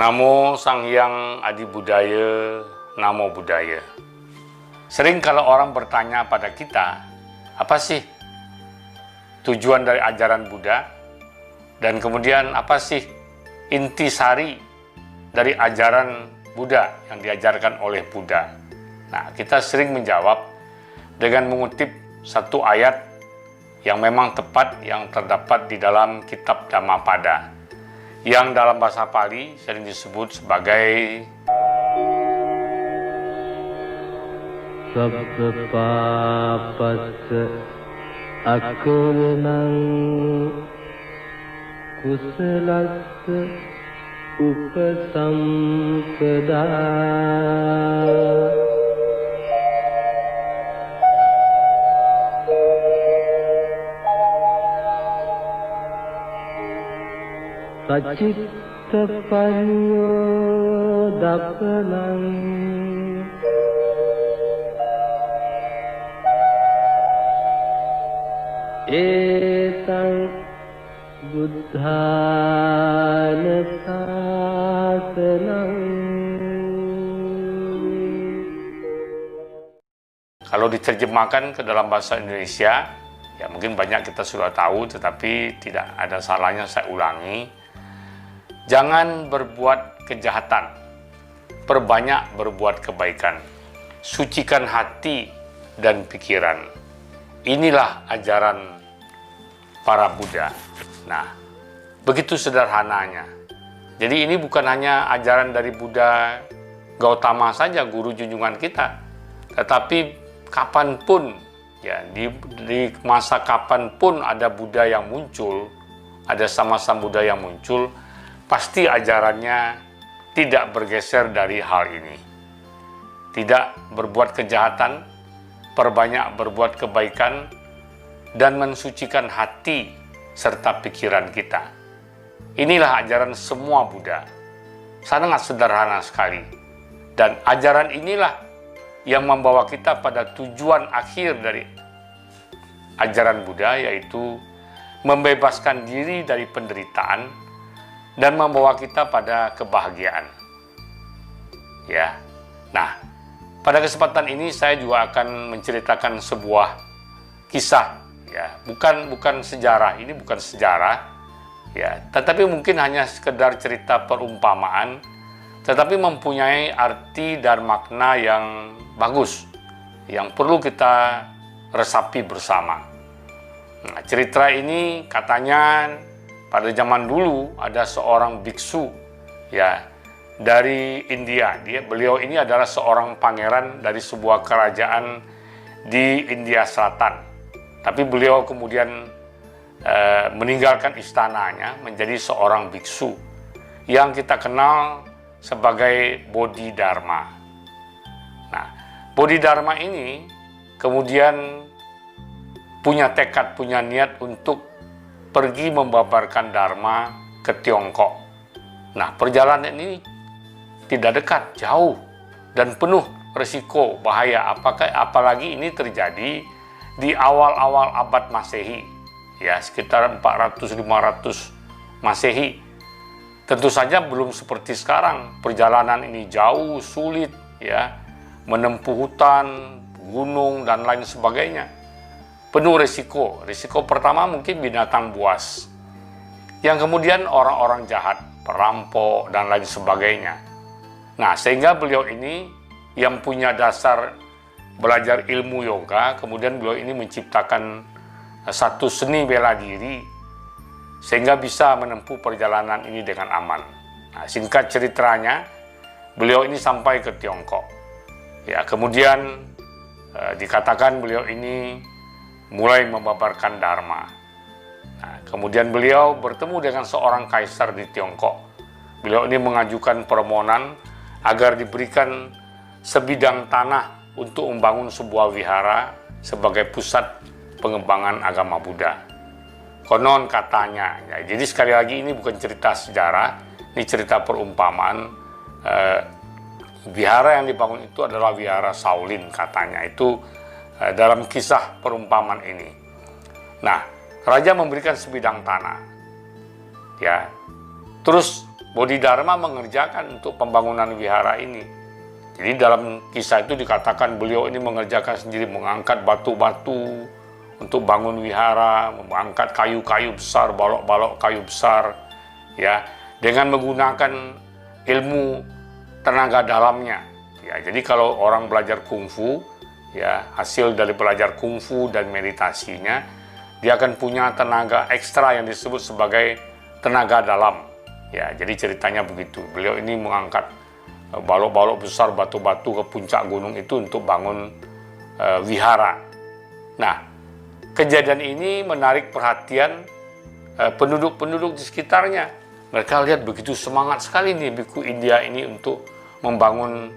Namo Sang Hyang Adi Budaya, Namo Buddhaya. Sering kalau orang bertanya pada kita, apa sih tujuan dari ajaran Buddha? Dan kemudian apa sih intisari dari ajaran Buddha yang diajarkan oleh Buddha? Nah, kita sering menjawab dengan mengutip satu ayat yang memang tepat yang terdapat di dalam kitab Dhammapada, yang dalam bahasa Pali sering disebut sebagai Sabba papassa akuranang kusalassa upasampada. Sacitta panyodapanang etang buddhana sasanang. Kalau diterjemahkan ke dalam bahasa Indonesia, ya mungkin banyak kita sudah tahu, tetapi tidak ada salahnya saya ulangi. Jangan berbuat kejahatan, perbanyak berbuat kebaikan, sucikan hati dan pikiran. Inilah ajaran para Buddha. Nah, begitu sederhananya. Jadi ini bukan hanya ajaran dari Buddha Gautama saja, guru junjungan kita, tetapi kapanpun, ya di masa kapanpun ada Buddha yang muncul, ada sama-sama Buddha yang muncul, pasti ajarannya tidak bergeser dari hal ini. Tidak berbuat kejahatan, perbanyak berbuat kebaikan, dan mensucikan hati serta pikiran kita. Inilah ajaran semua Buddha. Sangat sederhana sekali. Dan ajaran inilah yang membawa kita pada tujuan akhir dari ajaran Buddha, yaitu membebaskan diri dari penderitaan dan membawa kita pada kebahagiaan. Ya. Nah, pada kesempatan ini saya juga akan menceritakan sebuah kisah, ya. Bukan sejarah, ini bukan sejarah, ya, tetapi mungkin hanya sekedar cerita perumpamaan, tetapi mempunyai arti dan makna yang bagus, yang perlu kita resapi bersama. Nah, cerita ini katanya pada zaman dulu ada seorang biksu, ya, dari India. Beliau ini adalah seorang pangeran dari sebuah kerajaan di India Selatan. Tapi beliau kemudian meninggalkan istananya menjadi seorang biksu yang kita kenal sebagai Bodhidharma. Nah, Bodhidharma ini kemudian punya tekad, punya niat untuk pergi membabarkan Dharma ke Tiongkok. Nah, perjalanan ini tidak dekat, jauh, dan penuh risiko, bahaya. Apalagi ini terjadi di awal-awal abad Masehi, ya, sekitar 400-500 Masehi. Tentu saja belum seperti sekarang. Perjalanan ini jauh, sulit, ya, menempuh hutan, gunung, dan lain sebagainya. Penuh risiko. Risiko pertama mungkin binatang buas, yang kemudian orang-orang jahat, perampok, dan lain sebagainya. Nah, sehingga beliau ini yang punya dasar belajar ilmu yoga, kemudian beliau ini menciptakan satu seni bela diri, sehingga bisa menempuh perjalanan ini dengan aman. Nah, singkat ceritanya, beliau ini sampai ke Tiongkok. Ya, kemudian dikatakan beliau ini mulai membabarkan Dharma. Nah, kemudian beliau bertemu dengan seorang kaisar di Tiongkok. Beliau ini mengajukan permohonan agar diberikan sebidang tanah untuk membangun sebuah wihara sebagai pusat pengembangan agama Buddha. Konon katanya, ya, jadi sekali lagi ini bukan cerita sejarah, ini cerita perumpamaan. Wihara yang dibangun itu adalah wihara Shaolin katanya, itu dalam kisah perumpamaan ini. Nah, raja memberikan sebidang tanah, ya. Terus Bodhidharma mengerjakan untuk pembangunan wihara ini. Jadi dalam kisah itu dikatakan beliau ini mengerjakan sendiri, mengangkat batu-batu untuk bangun wihara, mengangkat kayu-kayu besar, balok-balok kayu besar, ya, dengan menggunakan ilmu tenaga dalamnya. Ya, jadi kalau orang belajar kungfu, ya, hasil dari belajar kungfu dan meditasinya, dia akan punya tenaga ekstra yang disebut sebagai tenaga dalam. Ya, jadi ceritanya begitu. Beliau ini mengangkat balok-balok besar, batu-batu ke puncak gunung itu untuk bangun wihara. Nah, kejadian ini menarik perhatian penduduk-penduduk di sekitarnya. Mereka lihat begitu semangat sekali nih biku India ini untuk membangun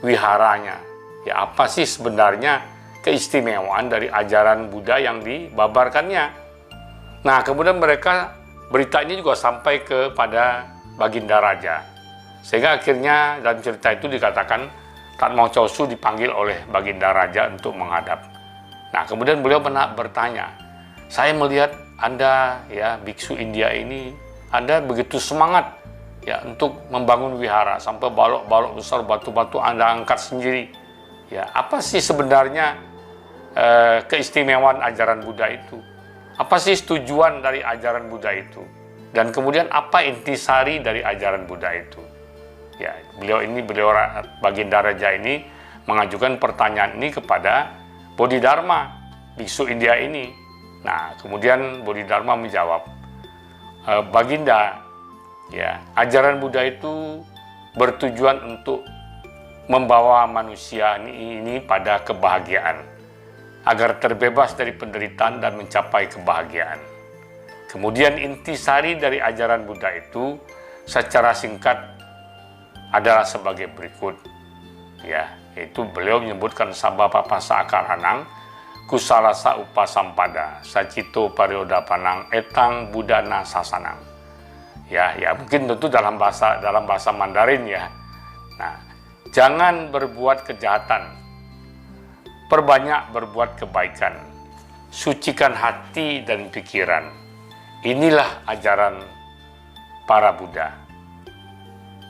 wiharanya. Ya, apa sih sebenarnya keistimewaan dari ajaran Buddha yang dibabarkannya? Nah, kemudian berita ini juga sampai kepada Baginda Raja. Sehingga akhirnya dalam cerita itu dikatakan Tatmao Chosu dipanggil oleh Baginda Raja untuk menghadap. Nah, kemudian beliau bertanya, saya melihat Anda, ya, biksu India ini, Anda begitu semangat, ya, untuk membangun wihara, sampai balok-balok besar, batu-batu Anda angkat sendiri. Ya, apa sih sebenarnya keistimewaan ajaran Buddha itu? Apa sih tujuan dari ajaran Buddha itu? Dan kemudian apa intisari dari ajaran Buddha itu? Ya, beliau Baginda Raja ini mengajukan pertanyaan ini kepada Bodhidharma, biksu India ini. Nah, kemudian Bodhidharma menjawab, Baginda, ya, ajaran Buddha itu bertujuan untuk membawa manusia ini pada kebahagiaan, agar terbebas dari penderitaan dan mencapai kebahagiaan. Kemudian intisari dari ajaran Buddha itu secara singkat adalah sebagai berikut, ya, yaitu beliau menyebutkan sabapapasa akaranang kusalasa upasampada sacito pariodapanang etang budana sasanang. Ya, mungkin tentu dalam bahasa Mandarin, ya. Nah, jangan berbuat kejahatan, perbanyak berbuat kebaikan, sucikan hati dan pikiran. Inilah ajaran para Buddha.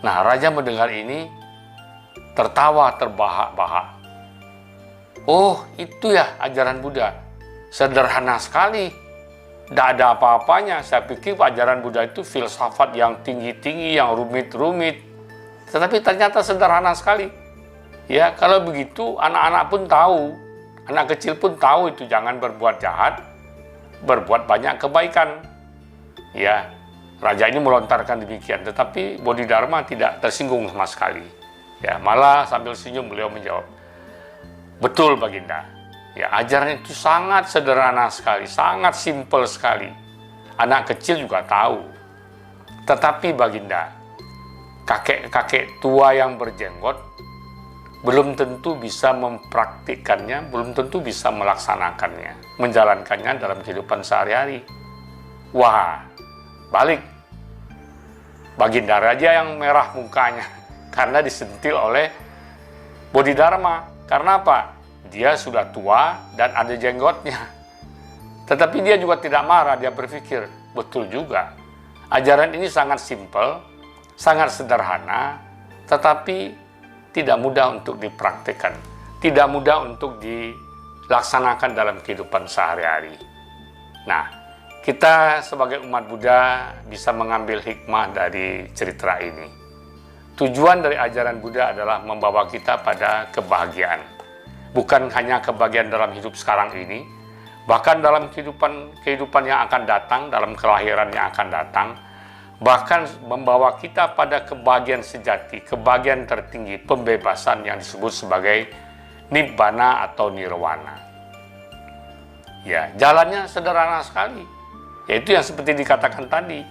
Nah, Raja mendengar ini tertawa terbahak-bahak. Oh, itu ya ajaran Buddha. Sederhana sekali. Tidak ada apa-apanya. Saya pikir ajaran Buddha itu filsafat yang tinggi-tinggi, yang rumit-rumit. Tetapi ternyata sederhana sekali. Ya, kalau begitu anak-anak pun tahu, anak kecil pun tahu itu jangan berbuat jahat, berbuat banyak kebaikan. Ya, Raja ini melontarkan demikian, tetapi Bodhidharma tidak tersinggung sama sekali. Ya, malah sambil senyum beliau menjawab, betul Baginda. Ya, ajaran itu sangat sederhana sekali, sangat simpel sekali. Anak kecil juga tahu. Tetapi Baginda, kakek-kakek tua yang berjenggot belum tentu bisa mempraktikkannya, belum tentu bisa melaksanakannya, menjalankannya dalam kehidupan sehari-hari. Wah, balik. Baginda Raja yang merah mukanya karena disentil oleh Bodhidharma. Karena apa? Dia sudah tua dan ada jenggotnya. Tetapi dia juga tidak marah, dia berpikir, betul juga. Ajaran ini sangat simpel, sangat sederhana, tetapi tidak mudah untuk dipraktikkan, tidak mudah untuk dilaksanakan dalam kehidupan sehari-hari. Nah, kita sebagai umat Buddha bisa mengambil hikmah dari cerita ini. Tujuan dari ajaran Buddha adalah membawa kita pada kebahagiaan. Bukan hanya kebahagiaan dalam hidup sekarang ini, bahkan dalam kehidupan yang akan datang, dalam kelahiran yang akan datang, bahkan membawa kita pada kebahagiaan sejati, kebahagiaan tertinggi, pembebasan yang disebut sebagai nibbana atau nirwana. Ya, jalannya sederhana sekali. Yaitu yang seperti dikatakan tadi,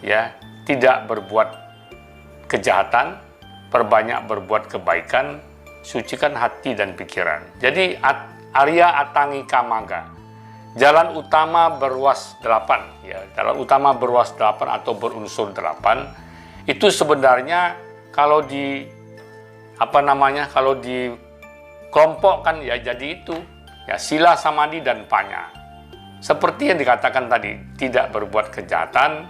ya, tidak berbuat kejahatan, perbanyak berbuat kebaikan, sucikan hati dan pikiran. Jadi Arya Atangi Kamaga, jalan utama berwas 8, ya, jalan utama berwas 8 atau berunsur 8 itu sebenarnya kalau kalau dikelompokkan ya jadi itu, ya, sila, samadhi dan panya. Seperti yang dikatakan tadi, tidak berbuat kejahatan,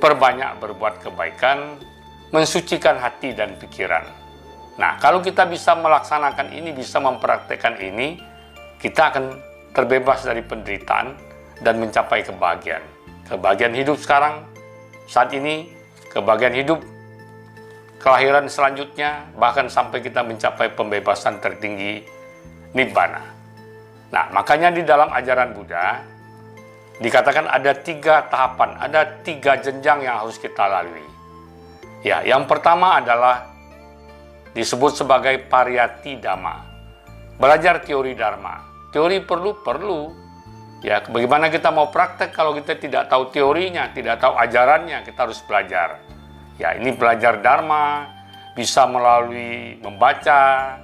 perbanyak berbuat kebaikan, mensucikan hati dan pikiran. Nah, kalau kita bisa melaksanakan ini, bisa mempraktekkan ini, kita akan terbebas dari penderitaan dan mencapai kebahagiaan. Kebahagiaan hidup sekarang, saat ini, kebahagiaan hidup kelahiran selanjutnya, bahkan sampai kita mencapai pembebasan tertinggi Nibbana. Nah, makanya di dalam ajaran Buddha dikatakan ada 3 tahapan, ada 3 jenjang yang harus kita lalui. Ya, yang pertama adalah disebut sebagai pariyati dhamma. Belajar teori dharma. Teori perlu. Ya, bagaimana kita mau praktek kalau kita tidak tahu teorinya, tidak tahu ajarannya, kita harus belajar. Ya, ini belajar dharma bisa melalui membaca,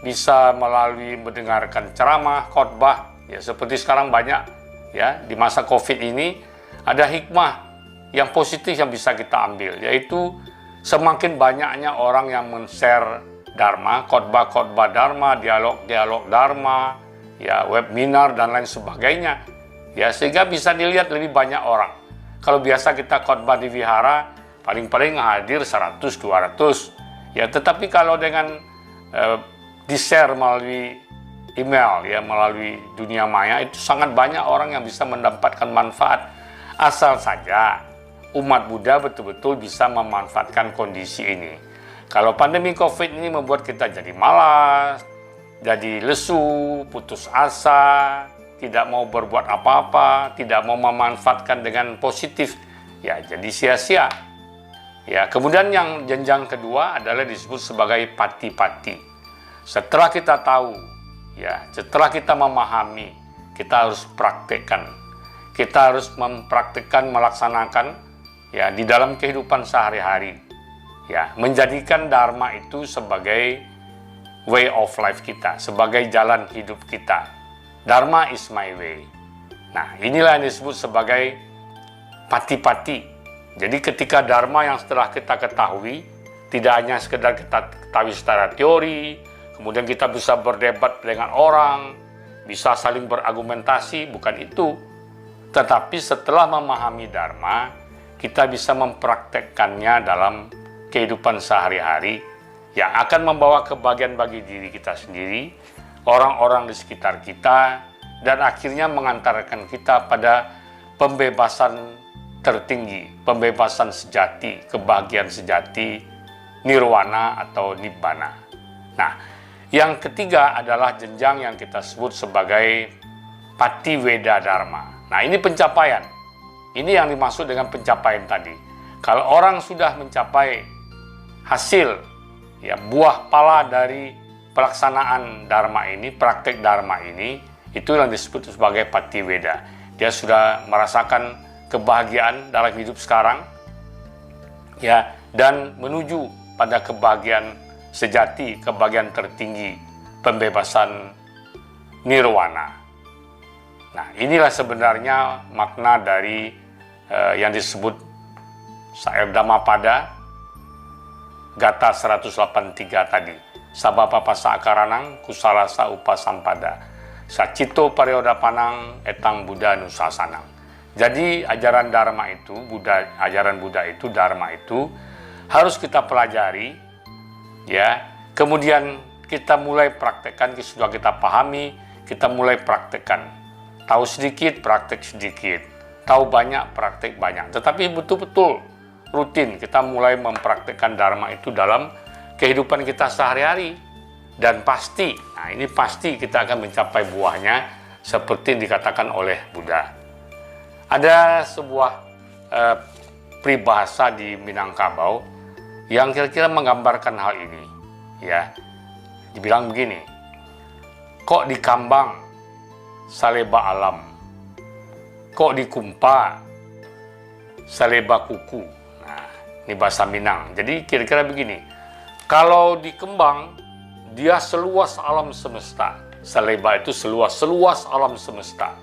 bisa melalui mendengarkan ceramah, khotbah. Ya, seperti sekarang banyak ya di masa Covid ini ada hikmah yang positif yang bisa kita ambil, yaitu semakin banyaknya orang yang men-share dharma, khotbah-khotbah dharma, dialog-dialog dharma, ya webinar dan lain sebagainya. Ya, sehingga bisa dilihat lebih banyak orang. Kalau biasa kita khotbah di wihara paling-paling hadir 100-200. Ya, tetapi kalau dengan di-share melalui email, ya melalui dunia maya, itu sangat banyak orang yang bisa mendapatkan manfaat. Asal saja umat Buddha betul-betul bisa memanfaatkan kondisi ini. Kalau pandemi COVID ini membuat kita jadi malas, jadi lesu, putus asa, tidak mau berbuat apa-apa, tidak mau memanfaatkan dengan positif, ya jadi sia-sia. Ya, kemudian yang jenjang kedua adalah disebut sebagai pati-pati. Setelah kita tahu, ya, setelah kita memahami, kita harus praktekkan. Kita harus mempraktekkan, melaksanakan ya di dalam kehidupan sehari-hari. Ya, menjadikan dharma itu sebagai way of life kita, sebagai jalan hidup kita. Dharma is my way. Nah, inilah yang disebut sebagai pati-pati. Jadi ketika dharma yang setelah kita ketahui, tidak hanya sekedar kita ketahui secara teori, kemudian kita bisa berdebat dengan orang, bisa saling berargumentasi, bukan itu. Tetapi setelah memahami dharma, kita bisa mempraktekkannya dalam kehidupan sehari-hari yang akan membawa kebahagiaan bagi diri kita sendiri, orang-orang di sekitar kita, dan akhirnya mengantarkan kita pada pembebasan tertinggi, pembebasan sejati, kebahagiaan sejati, nirwana atau nibbana. Nah, yang ketiga adalah jenjang yang kita sebut sebagai patiweda dharma. Nah, ini pencapaian. Ini yang dimaksud dengan pencapaian tadi. Kalau orang sudah mencapai hasil, ya buah pala dari pelaksanaan dharma ini, praktek dharma ini, itu yang disebut sebagai patiweda. Dia sudah merasakan kebahagiaan dalam hidup sekarang, ya, dan menuju pada kebahagiaan sejati, kebahagiaan tertinggi, pembebasan nirwana. Nah, inilah sebenarnya makna dari yang disebut Sair Dhammapada Gata 183 tadi. Sabapa sakaranang kusalasa upasampada. Sacito pariodapanang etang Buddha nusasanang. Jadi ajaran dharma itu, ajaran Buddha itu, dharma itu harus kita pelajari, ya. Kemudian kita mulai praktekkan, sudah kita pahami, kita mulai praktekkan. Tahu sedikit, praktek sedikit. Tahu banyak, praktek banyak. Tetapi betul-betul rutin kita mulai mempraktekkan dharma itu dalam kehidupan kita sehari-hari. Dan pasti, nah ini pasti kita akan mencapai buahnya seperti yang dikatakan oleh Buddha. Ada sebuah peribahasa di Minangkabau yang kira-kira menggambarkan hal ini. Ya, dibilang begini, kok dikambang saleba alam, kok dikumpa saleba kuku. Nah, ini bahasa Minang. Jadi kira-kira begini, kalau dikembang, dia seluas alam semesta. Saleba itu seluas alam semesta.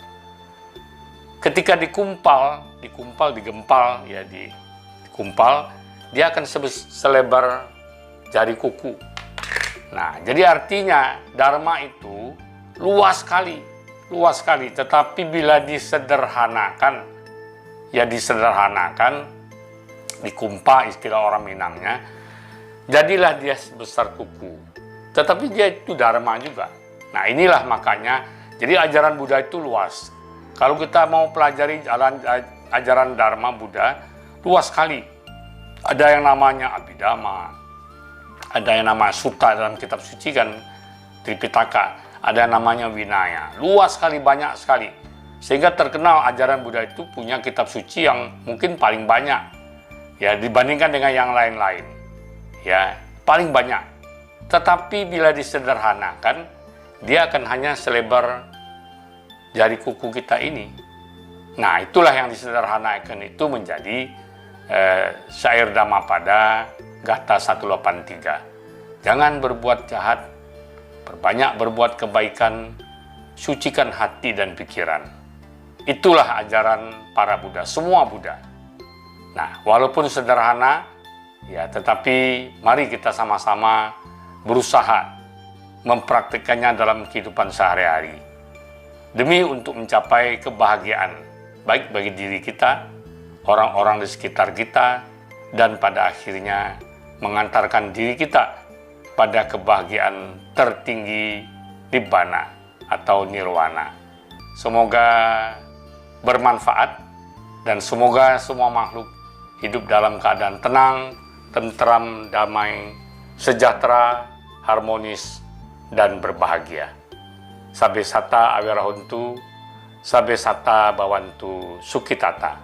Ketika dikumpal, digempal, ya dikumpal, dia akan selebar jari kuku. Nah, jadi artinya dharma itu luas sekali. Tetapi bila disederhanakan, dikumpa istilah orang Minangnya, jadilah dia sebesar kuku. Tetapi dia itu dharma juga. Nah inilah makanya, jadi ajaran Buddha itu luas. Kalau kita mau pelajari ajaran Dharma Buddha, luas sekali. Ada yang namanya Abhidhamma, ada yang namanya Sutta dalam kitab suci kan, Tripitaka, ada yang namanya Vinaya. Luas sekali, banyak sekali. Sehingga terkenal ajaran Buddha itu punya kitab suci yang mungkin paling banyak, ya dibandingkan dengan yang lain-lain. Ya, paling banyak. Tetapi bila disederhanakan, dia akan hanya selebar jari kuku kita ini. Nah, itulah yang disederhanakan itu menjadi syair Dhammapada Gatha 183. Jangan berbuat jahat, berbanyak berbuat kebaikan, sucikan hati dan pikiran. Itulah ajaran para Buddha, semua Buddha. Nah, walaupun sederhana, ya tetapi mari kita sama-sama berusaha mempraktikkannya dalam kehidupan sehari-hari. Demi untuk mencapai kebahagiaan, baik bagi diri kita, orang-orang di sekitar kita, dan pada akhirnya mengantarkan diri kita pada kebahagiaan tertinggi nibbana atau nirwana. Semoga bermanfaat dan semoga semua makhluk hidup dalam keadaan tenang, tentram, damai, sejahtera, harmonis, dan berbahagia. Sabbe sata awirahuntu, sabbe sata bawantu sukitata.